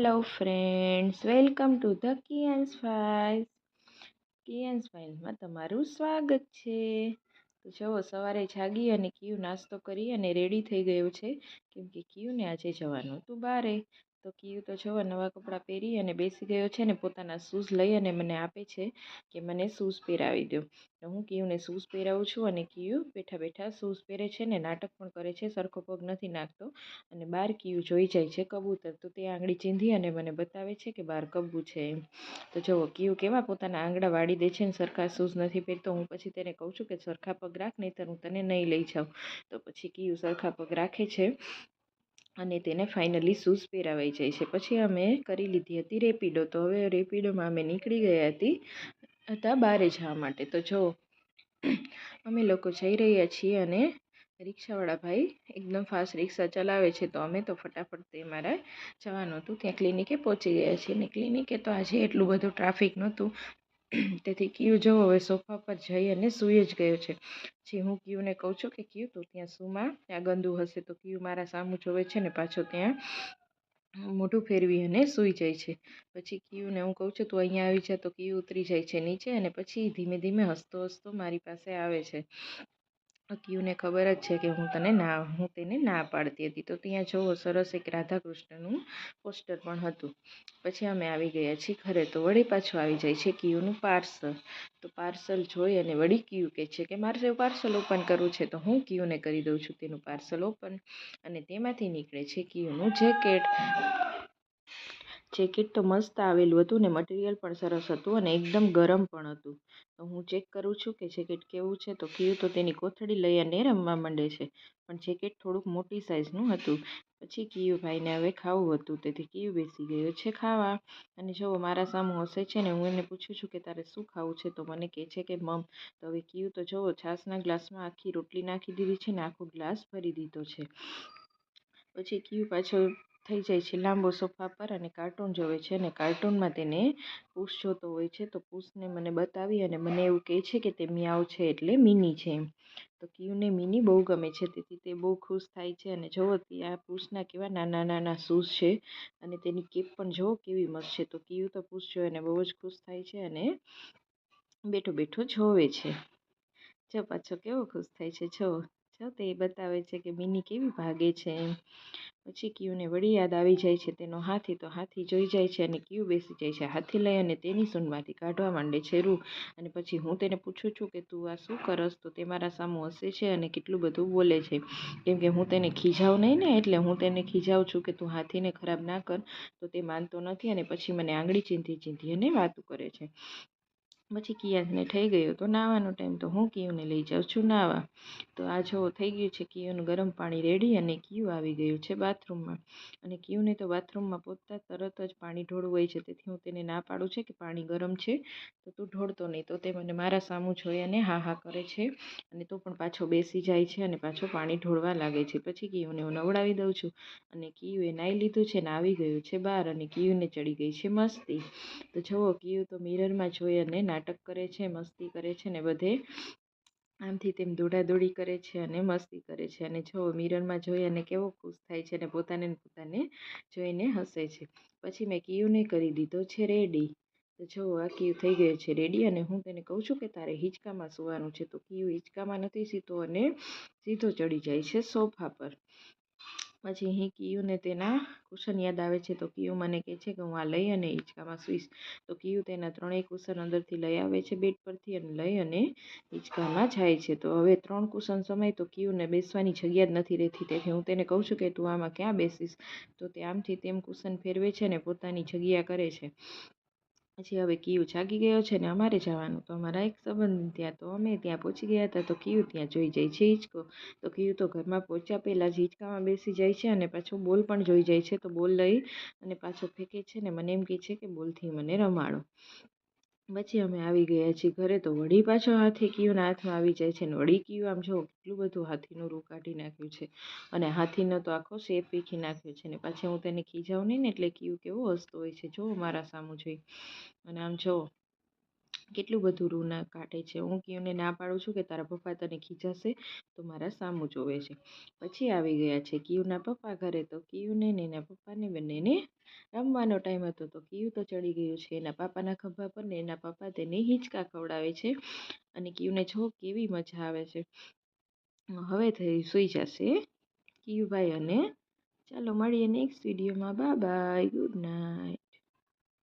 Hello friends, welcome to the Kiyans files. કિયન્સ ફાઇલ્સમાં તમારું સ્વાગત છે. તો જુઓ, સવારે જાગી અને કિયુ નાસ્તો કરી અને રેડી થઈ ગયો છે, કેમ કે કિયુને આજે જવાનું હતું બારે. તો કિયુ તો જુઓ નવા કપડાં પહેરી અને બેસી ગયો છે ને પોતાના શૂઝ લઈ અને મને આપે છે કે મને શૂઝ પહેરાવી દો. તો હું કિયુને શૂઝ પહેરાવું છું અને કિયુ બેઠા બેઠા શૂઝ પહેરે છે ને નાટક પણ કરે છે, સરખો પગ નથી નાખતો. અને બહાર કિયુ જોઈ જાય છે કબૂતર, તો તે આંગળી ચીંધી અને મને બતાવે છે કે બહાર કબૂ છે એમ. તો જુઓ કિયુ કેવા પોતાના આંગળા વાળી દે છે ને સરખા શૂઝ નથી પહેરતો. હું પછી તેને કહું છું કે સરખા પગ રાખ, નહીંતર હું તને નહીં લઈ જાઉં. તો પછી કિયુ સરખા પગ રાખે છે અને તેને ફાઇનલી શૂઝ પહેરાવાઈ જાય છે. પછી અમે કરી લીધી હતી રેપિડો. તો હવે રેપિડોમાં અમે નીકળી ગયા હતા બહારે જવા માટે. તો જુઓ અમે લોકો જઈ રહ્યા છીએ અને રિક્ષાવાળા ભાઈ એકદમ ફાસ્ટ રિક્ષા ચલાવે છે. તો અમે તો ફટાફટ તે મારે જવાનું હતું ત્યાં ક્લિનિકે પહોંચી ગયા છીએ. ને ક્લિનિકે તો આજે એટલું બધું ટ્રાફિક નહોતું, તેથી કિયુ જુઓ હવે સોફા પર જઈ અને સૂઈ જ ગયો છે. પછી હું કિયુને કહું છું કે કિયુ તું ત્યાં સૂમાં, ત્યાં ગંદુ હશે. તો કિયુ મારા સામું જોવે છે ને પાછો ત્યાં મોઢું ફેરવી અને સૂઈ જાય છે. પછી કિયુને હું કહું છું તું અહીંયા આવી જા. તો કિયુ ઉતરી જાય છે નીચે અને પછી ધીમે ધીમે હસતો હસતો મારી પાસે આવે છે. કિયુને ખબર જ છે કે હું તેને ના પાડતી હતી. તો ત્યાં જુઓ સરસ એક રાધા કૃષ્ણનું પોસ્ટર પણ હતું. પછી અમે આવી ગયા છીએ ઘરે. તો વળી પાછું આવી જાય છે કિયુનું પાર્સલ. તો પાર્સલ જોઈ અને વળી કિયુ કહે છે કે મારે પાર્સલ ઓપન કરવું છે. તો હું કિયુને કરી દઉં છું તેનું પાર્સલ ઓપન અને તેમાંથી નીકળે છે કિયુનું જેકેટ. જેકેટ તો મસ્ત આવેલું હતું ને મટીરિયલ પણ સરસ હતું અને એકદમ ગરમ પણ હતું. તો હું ચેક કરું છું કે જેકેટ કેવું છે. તો કિયુ તો તેની કોથળી લઈ અને રમવા માંડે છે, પણ જેકેટ થોડુંક મોટી સાઇઝનું હતું. પછી કિયુ ભાઈને હવે ખાવું હતું, તેથી કિયુ બેસી ગયો છે ખાવા. અને જુઓ મારા સામું હસે છે ને હું એને પૂછું છું કે તારે શું ખાવું છે. તો મને કહે છે કે મમ. તો હવે કિયુ તો જુઓ છાશના ગ્લાસમાં આખી રોટલી નાખી દીધી છે ને આખો ગ્લાસ ભરી દીધો છે. પછી કિયુ પાછો થઈ જાય છે લાંબો સોફા પર અને કાર્ટૂન જોવે છે. અને કાર્ટૂનમાં તેને પૂસ જોતો હોય છે. તો પૂસને મને બતાવી અને મને એવું કહે છે કે તે મિયાવ છે એટલે મિની છે એમ. તો કિયુને મિની બહુ ગમે છે, તેથી તે બહુ ખુશ થાય છે. અને જુઓ આ પૂસના કેવા નાના નાના શૂઝ છે અને તેની કેપ પણ જુઓ કેવી મસ્ત છે. તો કિયુ તો પૂસ જોઈને બહુ જ ખુશ થાય છે અને બેઠો બેઠો જોવે છે. જો પાછો કેવો ખુશ થાય છે. જો તે બતાવે છે કે મિની કેવી ભાગે છે એમ. પછી કિયુને વળી યાદ આવી જાય છે તેનો હાથી. તો હાથી જોઈ જાય છે અને કિયુ બેસી જાય છે હાથી લઈ અને તેની સૂંઢમાંથી કાઢવા માંડે છે રૂ. અને પછી હું તેને પૂછું છું કે તું આ શું કરસ. તો તે મારા સામું હસે છે અને કેટલું બધું બોલે છે, કેમ કે હું તેને ખીજાવ નહીં ને, એટલે હું તેને ખીજાવું છું કે તું હાથીને ખરાબ ના કર. તો તે માનતો નથી અને પછી મને આંગળી ચીંધી ચીંધી અને વાતું કરે છે. પછી કિયાને થઈ ગયો તો નાહવાનો ટાઈમ. તો હું કિયુને લઈ જાઉં છું નાહવા. તો આ જો થઈ ગયું છે કિયુનું ગરમ પાણી રેડી અને કિયુ આવી ગયું છે બાથરૂમમાં. અને કિયુને તો બાથરૂમમાં પહોંચતા તરત જ પાણી ઢોળવું હોય છે, તેથી હું તેને ના પાડું છું કે પાણી ગરમ છે તો તું ઢોળતો નહીં. તો તે મને મારા સામું જોઈ અને હા હા કરે છે અને તો પણ પાછો બેસી જાય છે અને પાછો પાણી ઢોળવા લાગે છે. પછી કિયુને હું નવડાવી દઉં છું અને કિયુએ નાહી લીધું છે ને આવી ગયું છે બહાર. અને કિયુને ચડી ગઈ છે મસ્તી. તો જુઓ કિયુ તો મિરરમાં જોઈ અને નાટક કરે છે, મસ્તી કરે છે ને બધે આમથી તેમ દોડાદોડી કરે છે અને મસ્તી કરે છે. અને જુઓ મિરરમાં જોઈ અને કેવો ખુશ થાય છે અને પોતાને જોઈને હસે છે. પછી મેં કિયુને કરી દીધો છે રેડી. તો જુઓ આ કિયુ થઈ ગયો છે રેડી અને હું તેને કહું છું કે તારે હિંચકામાં સૂવાનું છે. તો કિયુ હિંચકામાં નથી સૂતો અને સીધો ચડી જાય છે સોફા પર. પછી અહીં કિયુને તેના કુશન યાદ આવે છે. તો કિયુ મને કહે છે કે હું આ લઈ અને હિંચકામાં સૂઈશ. તો કિયુ તેના ત્રણેય કુશન અંદરથી લઈ આવે છે બેડ પરથી અને લઈ અને હિંચકામાં જાય છે. તો હવે 3 કુશન સમય તો કિયુને બેસવાની જગ્યા જ નથી રહેતી, તેથી હું તેને કહું છું કે તું આમાં ક્યાં બેસીશ. તો તે આમથી તેમ કુશન ફેરવે છે અને પોતાની જગ્યા કરે છે. પછી હવે કિયુ જાગી ગયો છે ને અમારે જવાનું. તો અમારા એક સંબંધ ત્યાં. તો અમે ત્યાં પહોંચી ગયા હતા. તો કિયુ ત્યાં જોઈ જાય છે હિંચકો. તો કિયુ તો ઘરમાં પહોંચ્યા પહેલાં જ હિંચકામાં બેસી જાય છે અને પાછો બોલ પણ જોઈ જાય છે. તો બોલ લઈ અને પાછો ફેંકે છે ને મને એમ કહે છે કે બોલથી મને રમાડો. પછી અમે આવી ગયા છીએ ઘરે. તો વળી પાછો હાથી કિયુના હાથમાં આવી જાય છે ને વળી કિયુ આમ જો કેટલું બધું હાથીનું રૂ કાઢી નાખ્યું છે અને હાથીનો તો આખો શેપ વીખી નાખ્યો છે. ને પાછી હું તેને ખીજાવું નહીં ને એટલે કિયુ કેવો હસતો હોય છે જો મારા સામું જોઈ. અને આમ જો કેટલું બધું રૂ ના કાઢે છે. હું કિયુને ના પાડું છું કે તારા પપ્પા તને ખીજાશે તો મારા સામું જોવે છે. પછી આવી ગયા છે કિયુના પપ્પા ઘરે, તો કિયુને ને એના પપ્પાને બંનેને રમવાનો ટાઈમ હતો. તો કિયુ તો ચડી ગયું છે એના પાપાના ખભા પર ને એના પપ્પા તેને હિંચકા ખવડાવે છે અને કિયુને જો કેવી મજા આવે છે. હવે થઈ સૂઈ જશે કિયુભાઈ, અને ચાલો મળીએ નેક્સ્ટ વિડીયોમાં. Bye bye, good night.